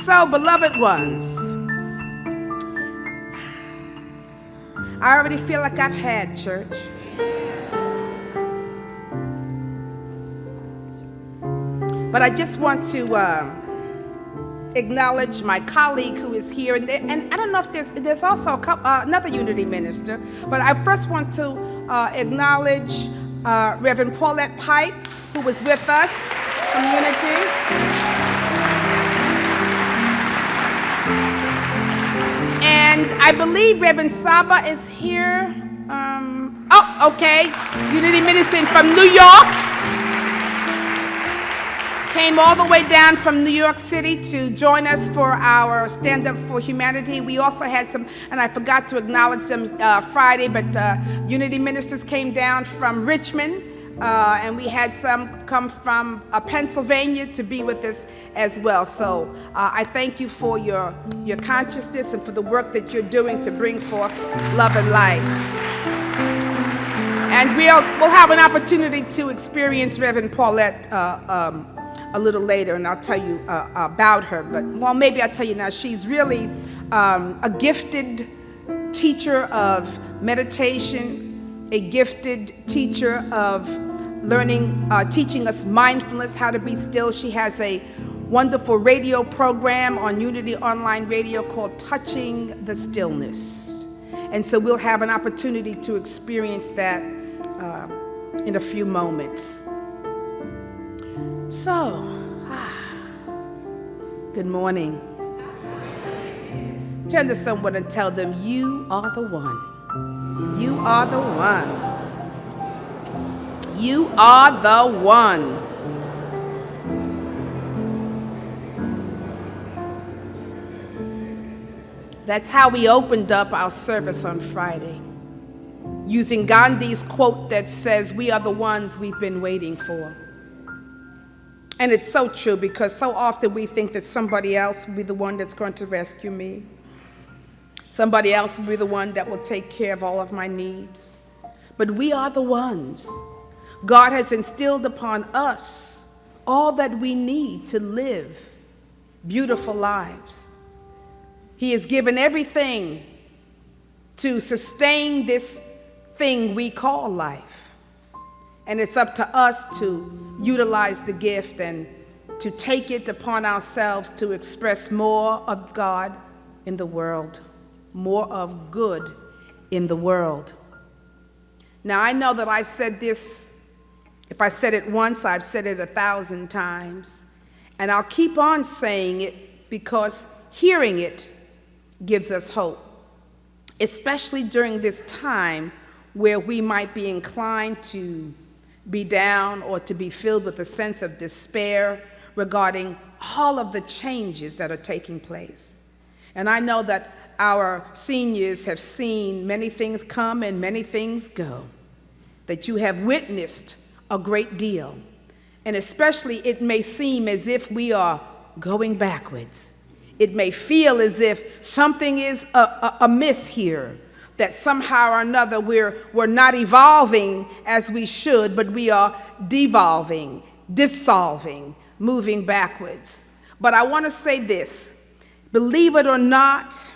So, beloved ones, I already feel like I've had church. But I just want to acknowledge my colleague who is here. And I don't know if there's also another Unity minister, but I first want to acknowledge Reverend Paulette Pipe, who was with us from Unity. And I believe Reverend Saba is here. Okay. Unity minister from New York. Came all the way down from New York City to join us for our Stand Up for Humanity. We also had some, and I forgot to acknowledge them Friday, but Unity ministers came down from Richmond, and we had some come from Pennsylvania to be with us as well. So I thank you for your consciousness and for the work that you're doing to bring forth love and light. And we'll have an opportunity to experience Reverend Paulette a little later, and I'll tell you about her. But, well, maybe I'll tell you now. She's really a gifted teacher of meditation, a gifted teacher of learning, teaching us mindfulness, how to be still. She has a wonderful radio program on Unity Online Radio called Touching the Stillness. And so we'll have an opportunity to experience that in a few moments. So, good morning. Turn to someone and tell them, you are the one. You are the one. You are the one. That's how we opened up our service on Friday, using Gandhi's quote that says, we are the ones we've been waiting for. And it's so true, because so often we think that somebody else will be the one that's going to rescue me. Somebody else will be the one that will take care of all of my needs. But we are the ones. God has instilled upon us all that we need to live beautiful lives. He has given everything to sustain this thing we call life. And it's up to us to utilize the gift and to take it upon ourselves to express more of God in the world, more of good in the world. Now, I know that I've said this, if I said it once, I've said it 1,000 times. And I'll keep on saying it because hearing it gives us hope, especially during this time where we might be inclined to be down or to be filled with a sense of despair regarding all of the changes that are taking place. And I know that our seniors have seen many things come and many things go, that you have witnessed a great deal. And especially it may seem as if we are going backwards. It may feel as if something is amiss here, that somehow or another we're not evolving as we should, but we are devolving, dissolving, moving backwards. But I want to say this, believe it or not,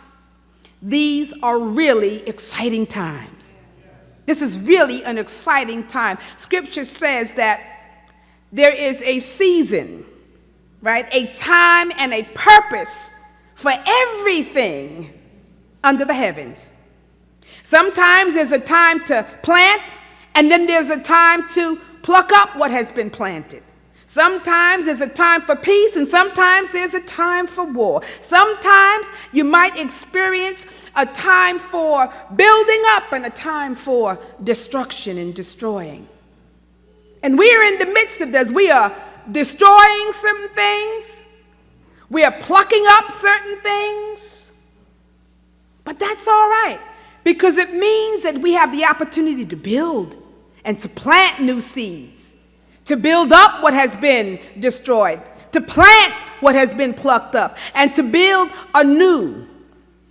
these are really exciting times. This is really an exciting time. Scripture says that there is a season, right? A time and a purpose for everything under the heavens. Sometimes there's a time to plant, and then there's a time to pluck up what has been planted. Sometimes there's a time for peace, and sometimes there's a time for war. Sometimes you might experience a time for building up and a time for destruction and destroying. And we are in the midst of this. We are destroying certain things. We are plucking up certain things. But that's all right, because it means that we have the opportunity to build and to plant new seeds, to build up what has been destroyed, to plant what has been plucked up, and to build anew,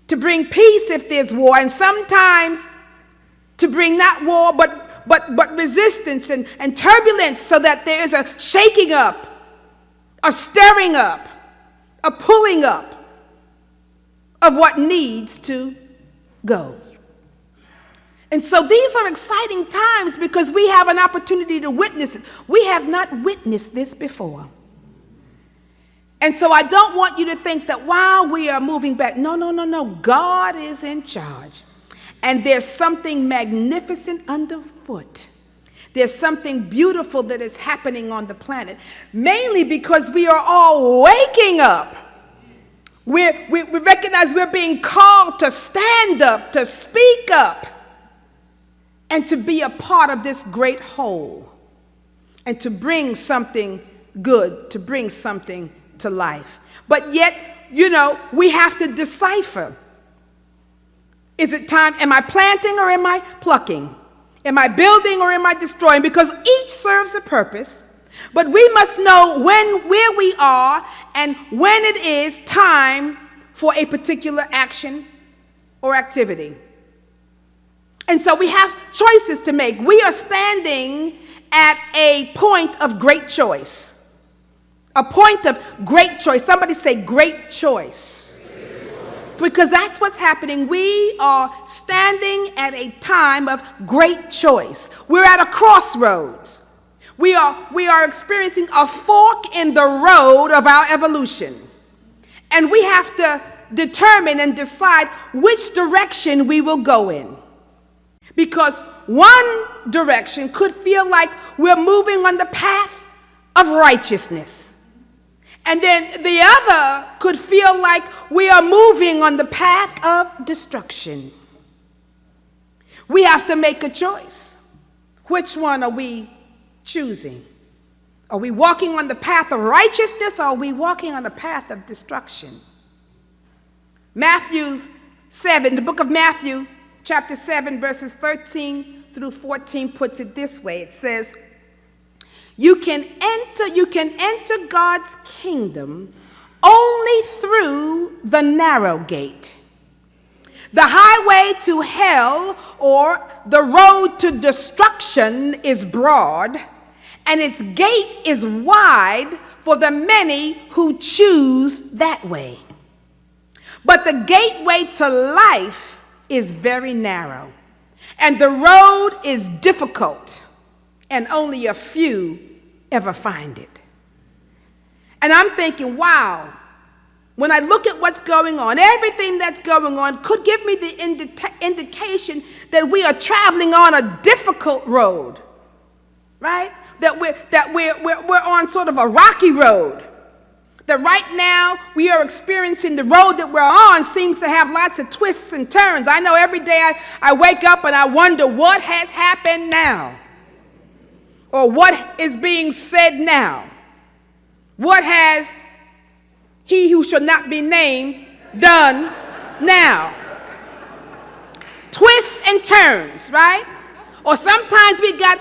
to bring peace if there's war, and sometimes to bring not war, but resistance and turbulence, so that there is a shaking up, a stirring up, a pulling up of what needs to go. And so these are exciting times because we have an opportunity to witness it. We have not witnessed this before. And so I don't want you to think that while we are moving back, no. God is in charge. And there's something magnificent underfoot. There's something beautiful that is happening on the planet, mainly because we are all waking up. We recognize we're being called to stand up, to speak up, and to be a part of this great whole, and to bring something good, to bring something to life. But yet, we have to decipher. Is it time? Am I planting or am I plucking? Am I building or am I destroying? Because each serves a purpose, but we must know where we are and when it is time for a particular action or activity. And so we have choices to make. We are standing at a point of great choice. A point of great choice. Somebody say great choice. Because that's what's happening. We are standing at a time of great choice. We're at a crossroads. We are experiencing a fork in the road of our evolution. And we have to determine and decide which direction we will go in. Because one direction could feel like we're moving on the path of righteousness. And then the other could feel like we are moving on the path of destruction. We have to make a choice. Which one are we choosing? Are we walking on the path of righteousness or are we walking on the path of destruction? Matthew 7, the book of Matthew, chapter 7, verses 13 through 14 puts it this way. It says, You can enter God's kingdom only through the narrow gate. The highway to hell or the road to destruction is broad, and its gate is wide for the many who choose that way. But the gateway to life is very narrow, and the road is difficult, and only a few ever find it. And I'm thinking, wow, when I look at what's going on, everything that's going on could give me the indication that we are traveling on a difficult road, right? That we're on sort of a rocky road. That right now we are experiencing the road that we're on seems to have lots of twists and turns. I know every day I wake up and I wonder what has happened now. Or what is being said now? What has he who shall not be named done now? Twists and turns, right? Or sometimes we got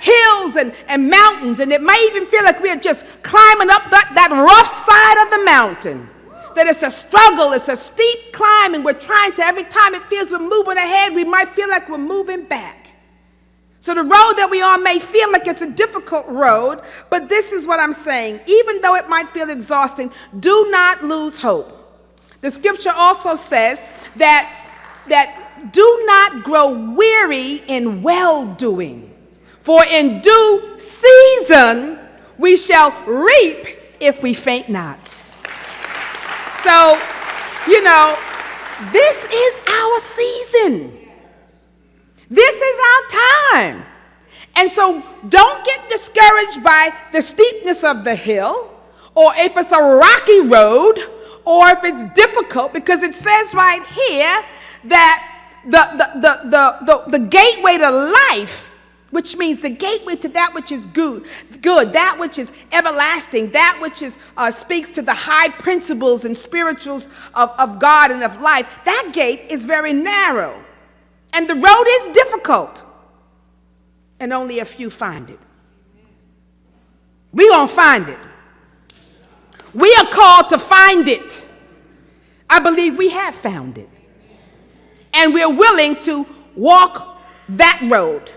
hills and mountains, and it might even feel like we're just climbing up that rough side of the mountain. That it's a struggle, it's a steep climb, and we're trying to, every time it feels we're moving ahead, we might feel like we're moving back. So the road that we're on may feel like it's a difficult road, but this is what I'm saying. Even though it might feel exhausting, do not lose hope. The scripture also says that do not grow weary in well-doing, for in due season we shall reap if we faint not. So, this is our season. This is our time. And so don't get discouraged by the steepness of the hill, or if it's a rocky road, or if it's difficult, because it says right here that the gateway to life, which means the gateway to that which is good, that which is everlasting, that which is speaks to the high principles and spirituals of God and of life, that gate is very narrow. And the road is difficult. And only a few find it. We're going to find it. We are called to find it. I believe we have found it. And we're willing to walk that road,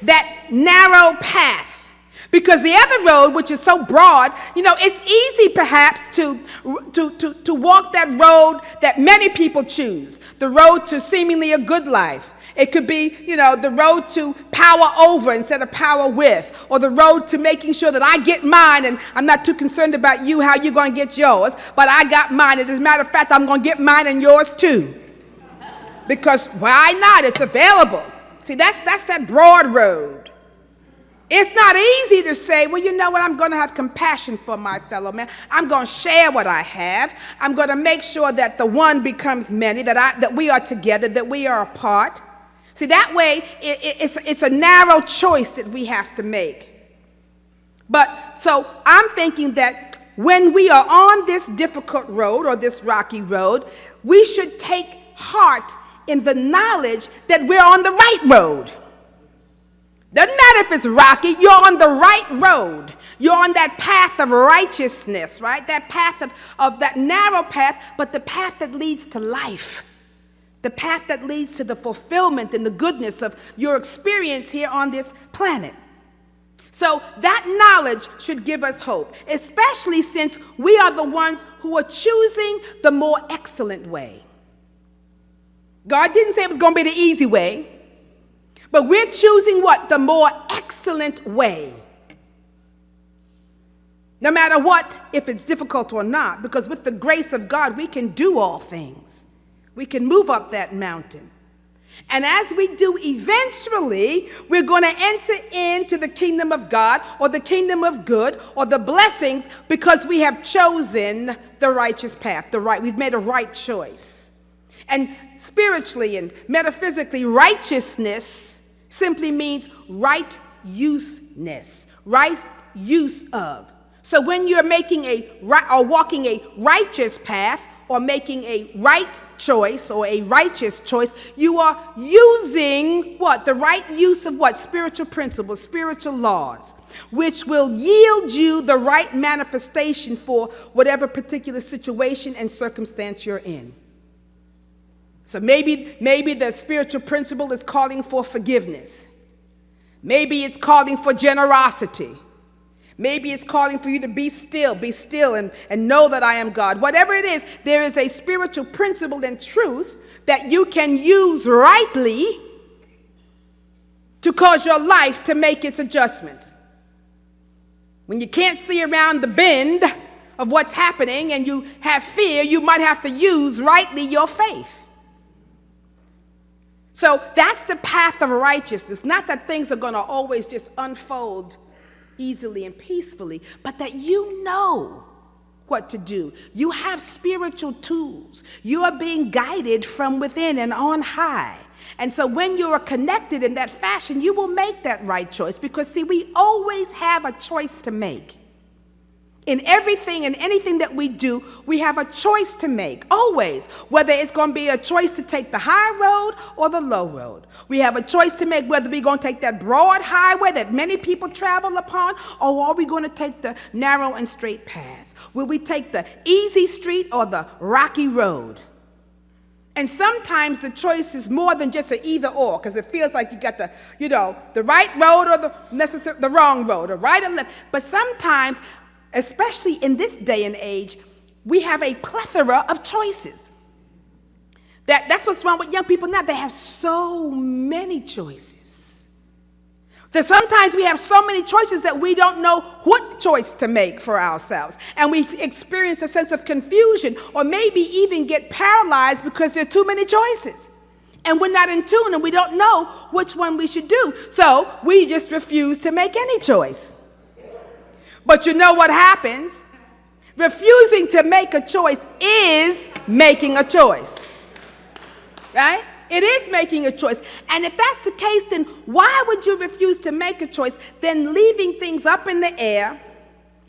that narrow path, Because the other road, which is so broad, it's easy perhaps to walk that road that many people choose, the road to seemingly a good life. It could be, the road to power over instead of power with, or the road to making sure that I get mine, and I'm not too concerned about you, how you're going to get yours, but I got mine. And as a matter of fact, I'm going to get mine and yours too. Because why not? It's available. See, that's that broad road. It's not easy to say, well, you know what, I'm going to have compassion for my fellow man. I'm going to share what I have. I'm going to make sure that the one becomes many, that we are together, that we are apart. See, that way, it's a narrow choice that we have to make. But so I'm thinking that when we are on this difficult road or this rocky road, we should take heart in the knowledge that we're on the right road. Doesn't matter if it's rocky, you're on the right road. You're on that path of righteousness, right? That path of that narrow path, but the path that leads to life. The path that leads to the fulfillment and the goodness of your experience here on this planet. So that knowledge should give us hope, especially since we are the ones who are choosing the more excellent way. God didn't say it was going to be the easy way. But we're choosing what? The more excellent way. No matter what, if it's difficult or not, because with the grace of God, we can do all things. We can move up that mountain. And as we do, eventually, we're going to enter into the kingdom of God or the kingdom of good or the blessings because we have chosen the righteous path, we've made a right choice. And spiritually and metaphysically, righteousness simply means right useness, right use of. So when you're making walking a righteous path or making a right choice or a righteous choice, you are using what? The right use of what? Spiritual principles, spiritual laws, which will yield you the right manifestation for whatever particular situation and circumstance you're in. So maybe the spiritual principle is calling for forgiveness. Maybe it's calling for generosity. Maybe it's calling for you to be still and know that I am God. Whatever it is, there is a spiritual principle and truth that you can use rightly to cause your life to make its adjustments. When you can't see around the bend of what's happening and you have fear, you might have to use rightly your faith. So that's the path of righteousness. Not that things are going to always just unfold easily and peacefully, but that you know what to do. You have spiritual tools. You are being guided from within and on high. And so when you are connected in that fashion, you will make that right choice because, see, we always have a choice to make. In everything and anything that we do, we have a choice to make, always, whether it's going to be a choice to take the high road or the low road. We have a choice to make whether we're going to take that broad highway that many people travel upon, or are we going to take the narrow and straight path? Will we take the easy street or the rocky road? And sometimes the choice is more than just an either or, because it feels like you got the right road or the wrong road, or right or left. But sometimes, especially in this day and age, we have a plethora of choices. That's what's wrong with young people now. They have so many choices. That sometimes we have so many choices that we don't know what choice to make for ourselves. And we experience a sense of confusion or maybe even get paralyzed because there are too many choices. And we're not in tune and we don't know which one we should do. So we just refuse to make any choice. But you know what happens? Refusing to make a choice is making a choice. Right? It is making a choice. And if that's the case, then why would you refuse to make a choice, then leaving things up in the air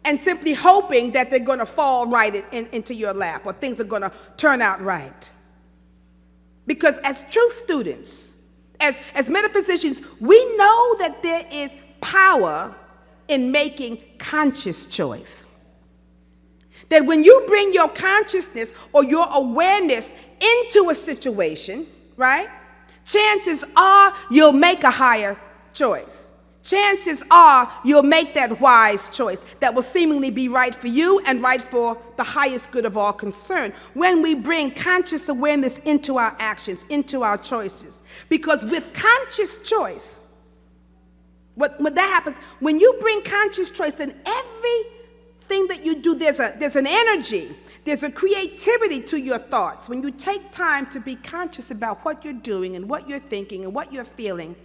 and simply hoping that they're going to fall right into your lap or things are going to turn out right? Because as truth students, as metaphysicians, we know that there is power in making conscious choice. That when you bring your consciousness or your awareness into a situation, right, chances are you'll make a higher choice. chances are you'll make that wise choice that will seemingly be right for you and right for the highest good of all concerned when we bring conscious awareness into our actions, into our choices. Because with conscious choice, what that happens, when you bring conscious choice, then everything that you do, there's an energy, there's a creativity to your thoughts. When you take time to be conscious about what you're doing and what you're thinking and what you're feeling,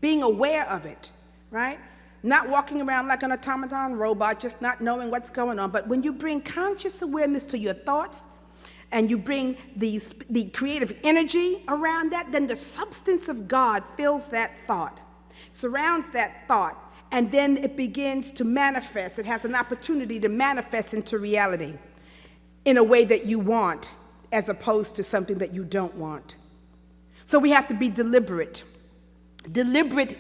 being aware of it, right? Not walking around like an automaton robot, just not knowing what's going on. But when you bring conscious awareness to your thoughts and you bring the creative energy around that, then the substance of God fills that thought, surrounds that thought, and then it begins to manifest. It has an opportunity to manifest into reality in a way that you want as opposed to something that you don't want. So we have to be deliberate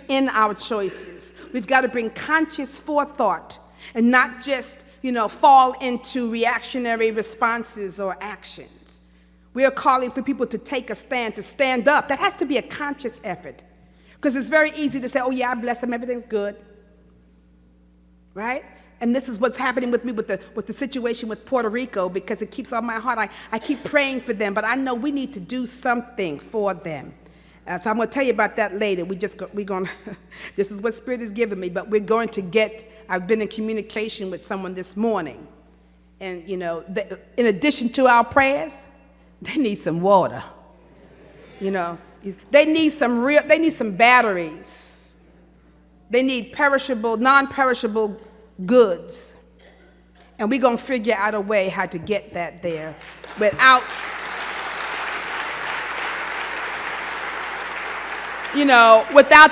in our choices. We've got to bring conscious forethought and not just, fall into reactionary responses or actions. We are calling for people to take a stand, to stand up. That has to be a conscious effort. Because it's very easy to say, oh yeah, I bless them, everything's good. Right? And this is what's happening with me with the situation with Puerto Rico, because it keeps on my heart. I keep praying for them, but I know we need to do something for them. So I'm going to tell you about that later. We're going this is what Spirit has given me, but we're going to I've been in communication with someone this morning. And, in addition to our prayers, they need some water. They need some batteries. They need non-perishable goods. And we're going to figure out a way how to get that there without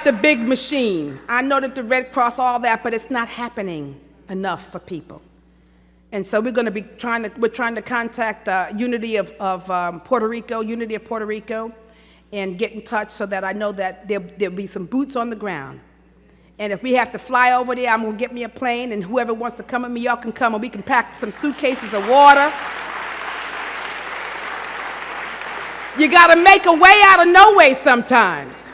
the big machine. I know that the Red Cross, all that, but it's not happening enough for people. And so we're going to be trying to contact Unity of Puerto Rico, and get in touch so that I know that there'll be some boots on the ground. And if we have to fly over there, I'm going to get me a plane, and whoever wants to come with me, y'all can come, and we can pack some suitcases of water. You got to make a way out of no way sometimes.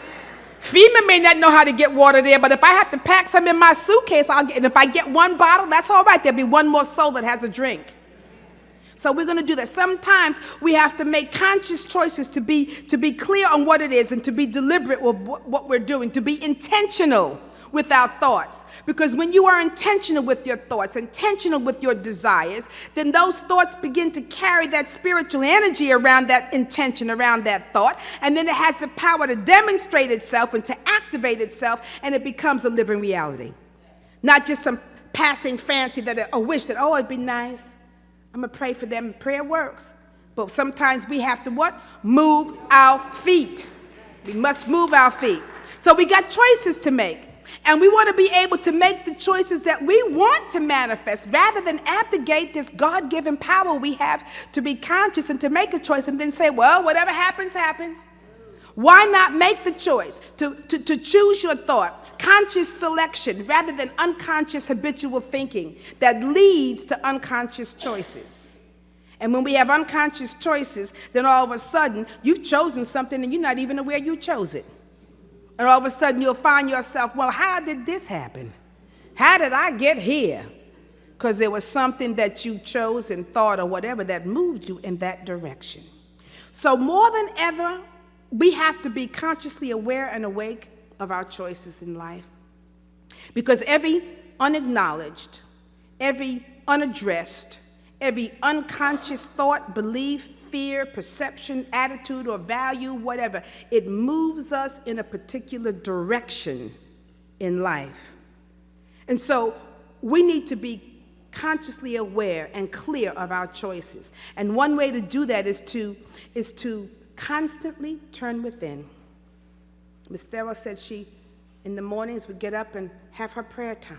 FEMA may not know how to get water there, but if I have to pack some in my suitcase, and if I get one bottle, that's all right. There'll be one more soul that has a drink. So we're going to do that. Sometimes we have to make conscious choices to be clear on what it is and to be deliberate with what we're doing, to be intentional with our thoughts. Because when you are intentional with your thoughts, intentional with your desires, then those thoughts begin to carry that spiritual energy around that intention, around that thought, and then it has the power to demonstrate itself and to activate itself, and it becomes a living reality. Not just some passing fancy a wish that, it'd be nice. I'm going to pray for them. Prayer works. But sometimes we have to move our feet. We must move our feet. So we got choices to make. And we want to be able to make the choices that we want to manifest rather than abdicate this God-given power we have to be conscious and to make a choice and then say, well, whatever happens, happens. Why not make the choice to choose your thought, conscious selection rather than unconscious habitual thinking that leads to unconscious choices? And when we have unconscious choices, then all of a sudden you've chosen something and you're not even aware you chose it. And all of a sudden you'll find yourself, well, how did this happen? How did I get here? Because there was something that you chose and thought or whatever that moved you in that direction. So more than ever, we have to be consciously aware and awake of our choices in life. Because every unacknowledged, every unaddressed, every unconscious thought, belief, fear, perception, attitude, or value, whatever, it moves us in a particular direction in life. And so we need to be consciously aware and clear of our choices. And one way to do that is to constantly turn within. Miss Thera said she, in the mornings, would get up and have her prayer time.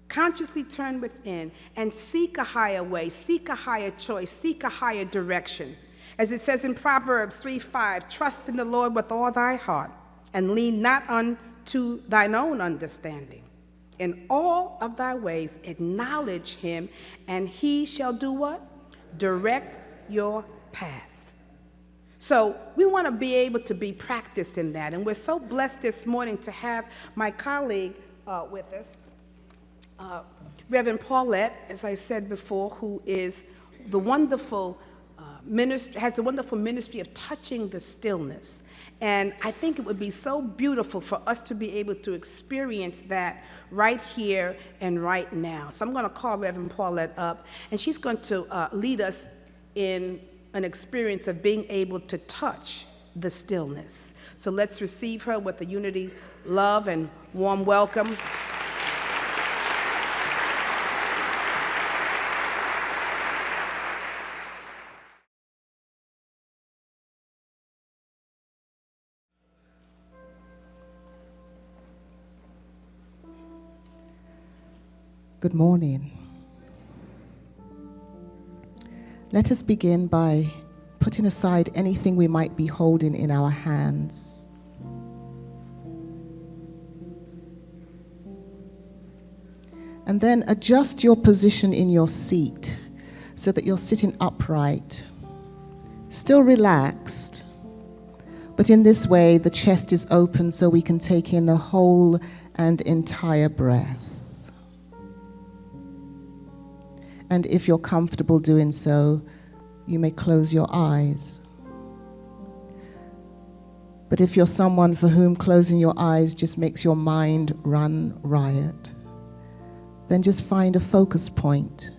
Consciously turn within and seek a higher way, seek a higher choice, seek a higher direction. As it says in Proverbs 3:5, trust in the Lord with all thy heart and lean not unto thine own understanding. In all of thy ways acknowledge him, and he shall do what? Direct your paths. So we want to be able to be practiced in that. And we're so blessed this morning to have my colleague, with us. Reverend Paulette, as I said before, who is the wonderful ministry, has the wonderful ministry of touching the stillness. And I think it would be so beautiful for us to be able to experience that right here and right now. So I'm going to call Reverend Paulette up, and she's going to lead us in an experience of being able to touch the stillness. So let's receive her with a unity, love, and warm welcome. Good morning. Let us begin by putting aside anything we might be holding in our hands. And then adjust your position in your seat so that you're sitting upright, still relaxed, but in this way the chest is open so we can take in the whole and entire breath. And if you're comfortable doing so, you may close your eyes. But if you're someone for whom closing your eyes just makes your mind run riot, then just find a focus point.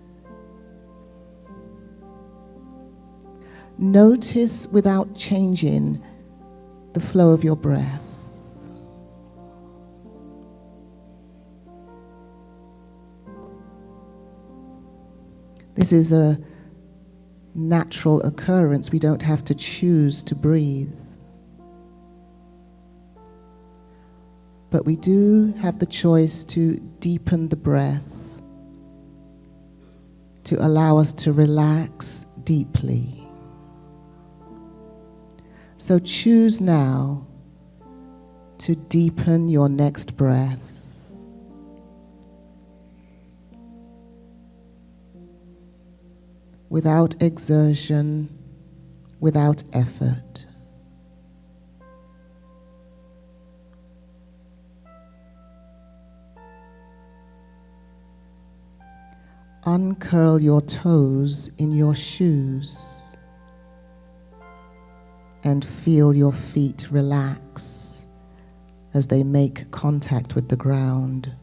Notice without changing the flow of your breath. This is a natural occurrence. We don't have to choose to breathe. But we do have the choice to deepen the breath, to allow us to relax deeply. So choose now to deepen your next breath. Without exertion, without effort. Uncurl your toes in your shoes and feel your feet relax as they make contact with the ground.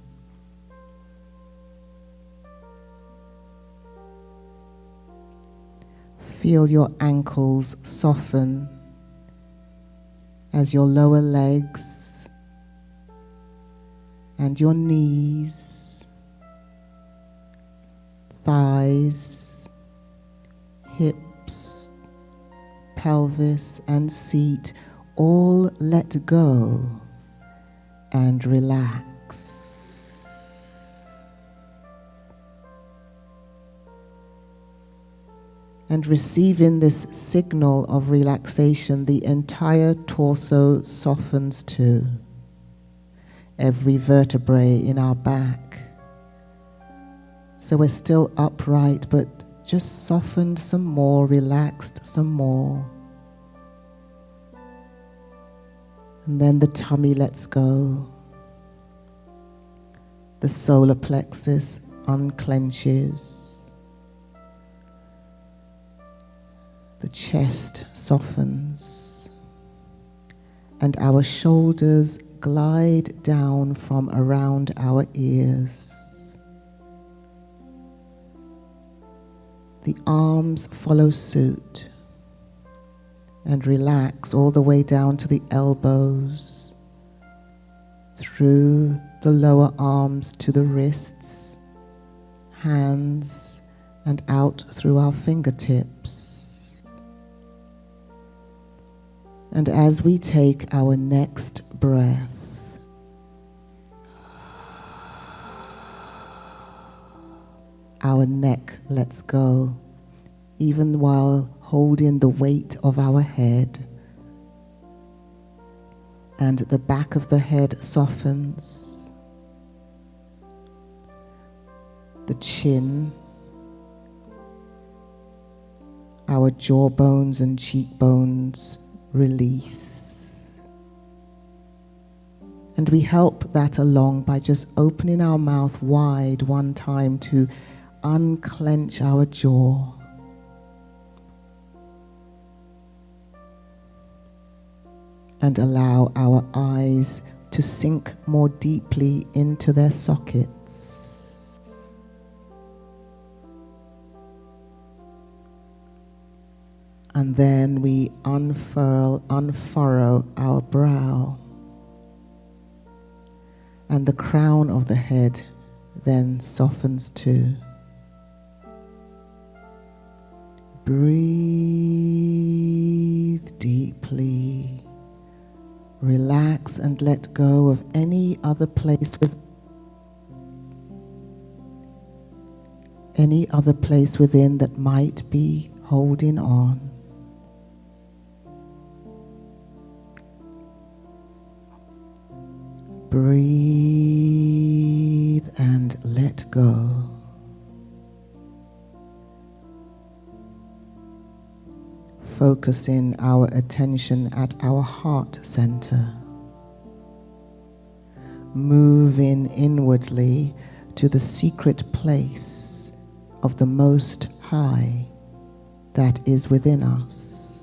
Feel your ankles soften as your lower legs and your knees, thighs, hips, pelvis, and seat all let go and relax. And receiving this signal of relaxation, the entire torso softens too. Every vertebrae in our back. So we're still upright, but just softened some more, relaxed some more. And then the tummy lets go. The solar plexus unclenches. The chest softens, and our shoulders glide down from around our ears. The arms follow suit and relax all the way down to the elbows, through the lower arms to the wrists, hands, and out through our fingertips. And as we take our next breath, our neck lets go, even while holding the weight of our head. And the back of the head softens. The chin, our jawbones and cheekbones release. And we help that along by just opening our mouth wide one time to unclench our jaw. And allow our eyes to sink more deeply into their sockets. And then we unfurrow our brow. And the crown of the head then softens too. Breathe deeply. Relax and let go of any other place within that might be holding on. Breathe and let go. Focusing our attention at our heart center. Moving inwardly to the secret place of the Most High that is within us.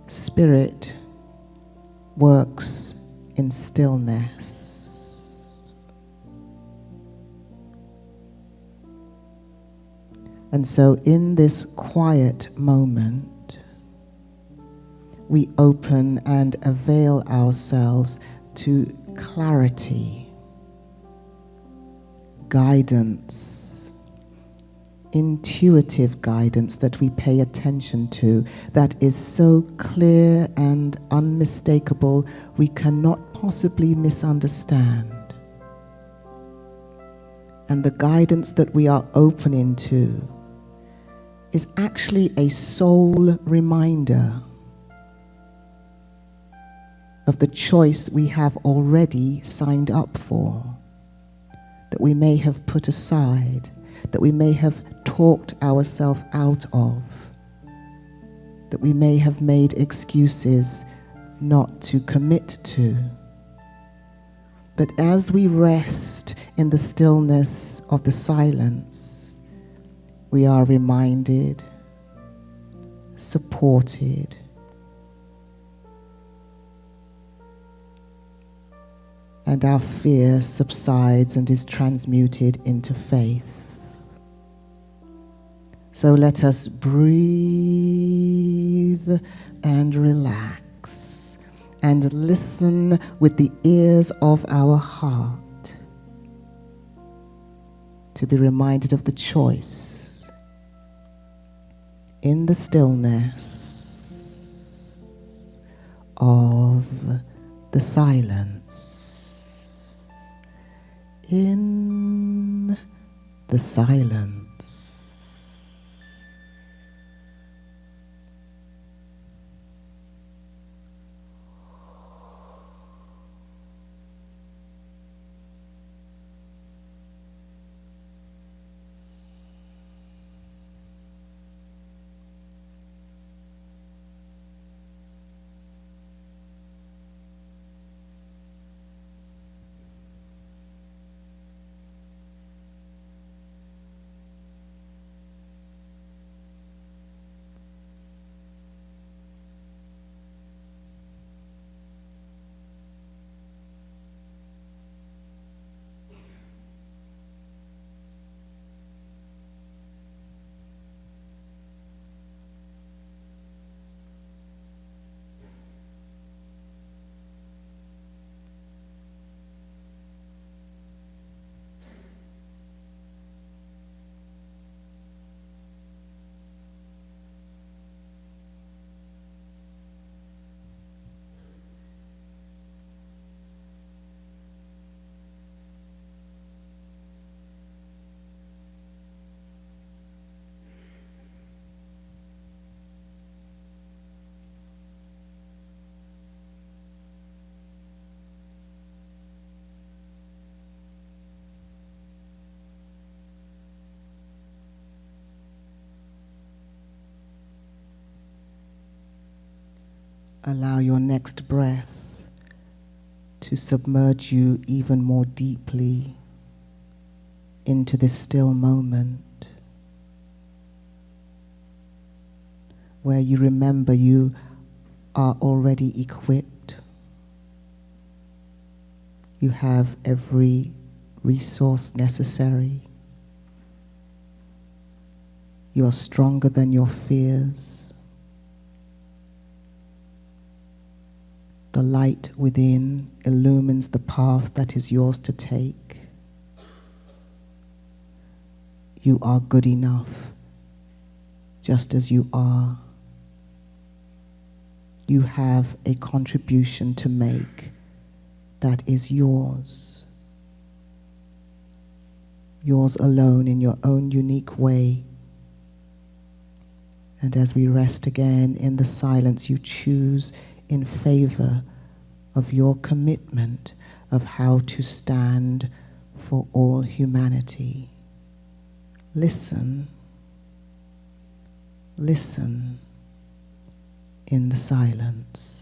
Spirit works in stillness. And so in this quiet moment, we open and avail ourselves to clarity, guidance, intuitive guidance that we pay attention to, that is so clear and unmistakable we cannot possibly misunderstand. And the guidance that we are opening to is actually a soul reminder of the choice we have already signed up for, that we may have put aside, that we may have talked ourselves out of, that we may have made excuses not to commit to. But as we rest in the stillness of the silence, we are reminded, supported, and our fear subsides and is transmuted into faith. So let us breathe and relax and listen with the ears of our heart to be reminded of the choice in the stillness of the silence. In the silence. Allow your next breath to submerge you even more deeply into this still moment, where you remember you are already equipped. You have every resource necessary. You are stronger than your fears. The light within illumines the path that is yours to take. You are good enough, just as you are. You have a contribution to make that is yours. Yours alone in your own unique way. And as we rest again in the silence, you choose in favor of your commitment of how to stand for all humanity. Listen. Listen in the silence.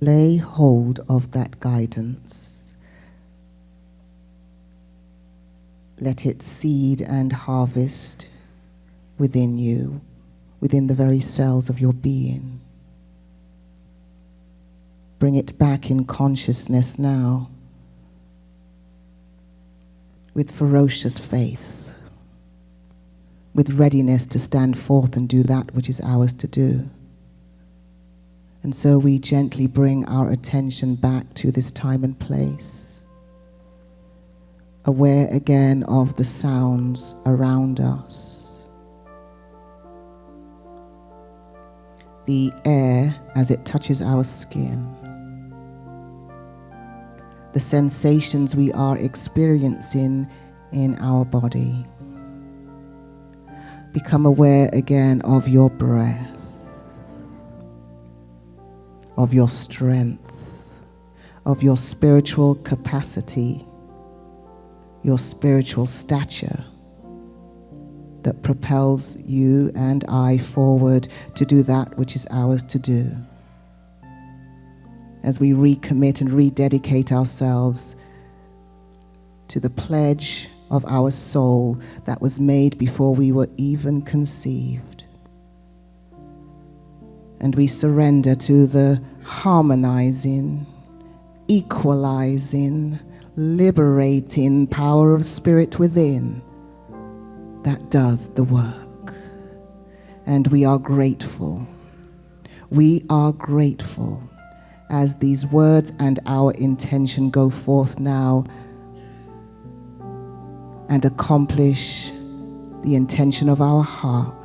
Lay hold of that guidance. Let it seed and harvest within you, within the very cells of your being. Bring it back in consciousness now, with ferocious faith, with readiness to stand forth and do that which is ours to do. And so we gently bring our attention back to this time and place, aware again of the sounds around us, the air as it touches our skin, the sensations we are experiencing in our body. Become aware again of your breath, of your strength, of your spiritual capacity, your spiritual stature that propels you and I forward to do that which is ours to do. As we recommit and rededicate ourselves to the pledge of our soul that was made before we were even conceived. And we surrender to the harmonizing, equalizing, liberating power of spirit within that does the work. And we are grateful. We are grateful as these words and our intention go forth now and accomplish the intention of our heart.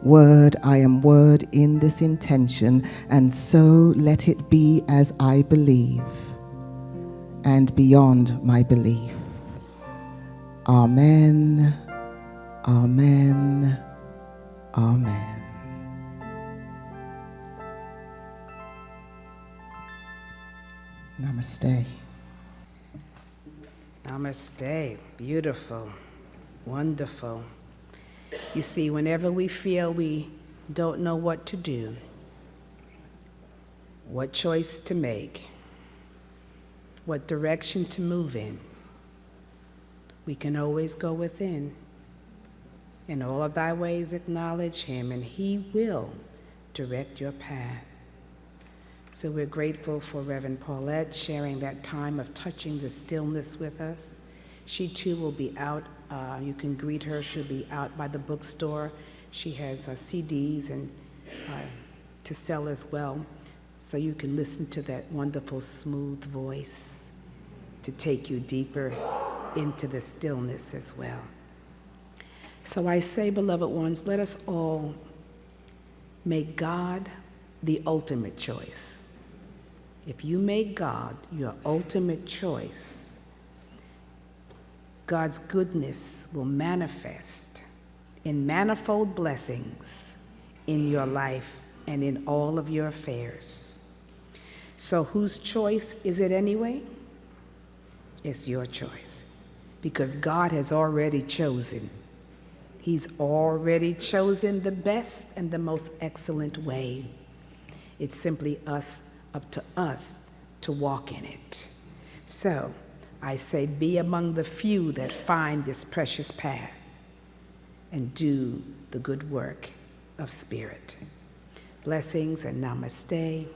Word, I am word in this intention, and so let it be as I believe, and beyond my belief. Amen, amen, amen. Namaste. Namaste. Beautiful. Wonderful. You see, whenever we feel we don't know what to do, what choice to make, what direction to move in, we can always go within. In all of thy ways acknowledge him, and he will direct your path. So we're grateful for Reverend Paulette sharing that time of touching the stillness with us. She too will be out. You can greet her. She'll be out by the bookstore She has CDs and to sell as well, so you can listen to that wonderful, smooth voice to take you deeper into the stillness as well. So I say, beloved ones, let us all make God the ultimate choice. If you make God your ultimate choice, God's goodness will manifest in manifold blessings in your life and in all of your affairs. So whose choice is it anyway? It's your choice, because God has already chosen. He's already chosen the best and the most excellent way. It's simply up to us to walk in it. So I say, be among the few that find this precious path and do the good work of spirit. Blessings and namaste.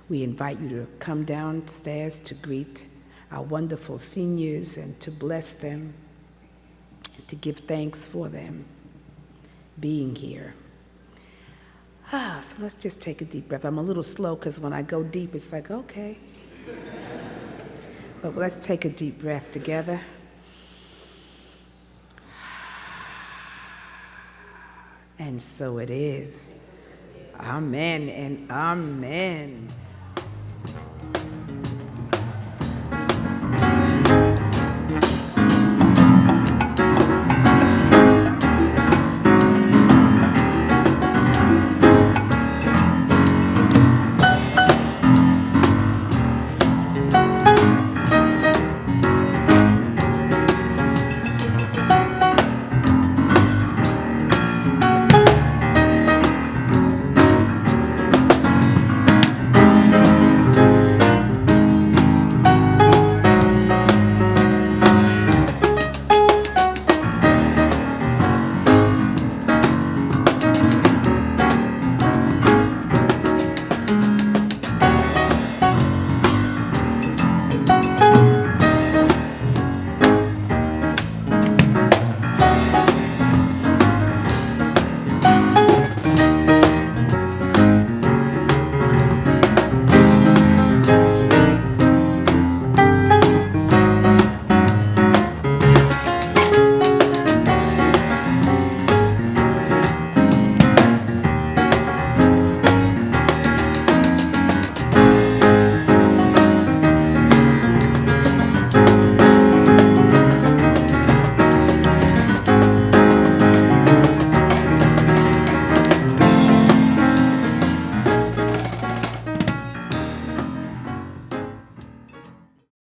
We invite you to come downstairs to greet our wonderful seniors and to bless them, to give thanks for them being here. So let's just take a deep breath. I'm a little slow because when I go deep, it's like, okay. But let's take a deep breath together. And so it is. Amen and amen.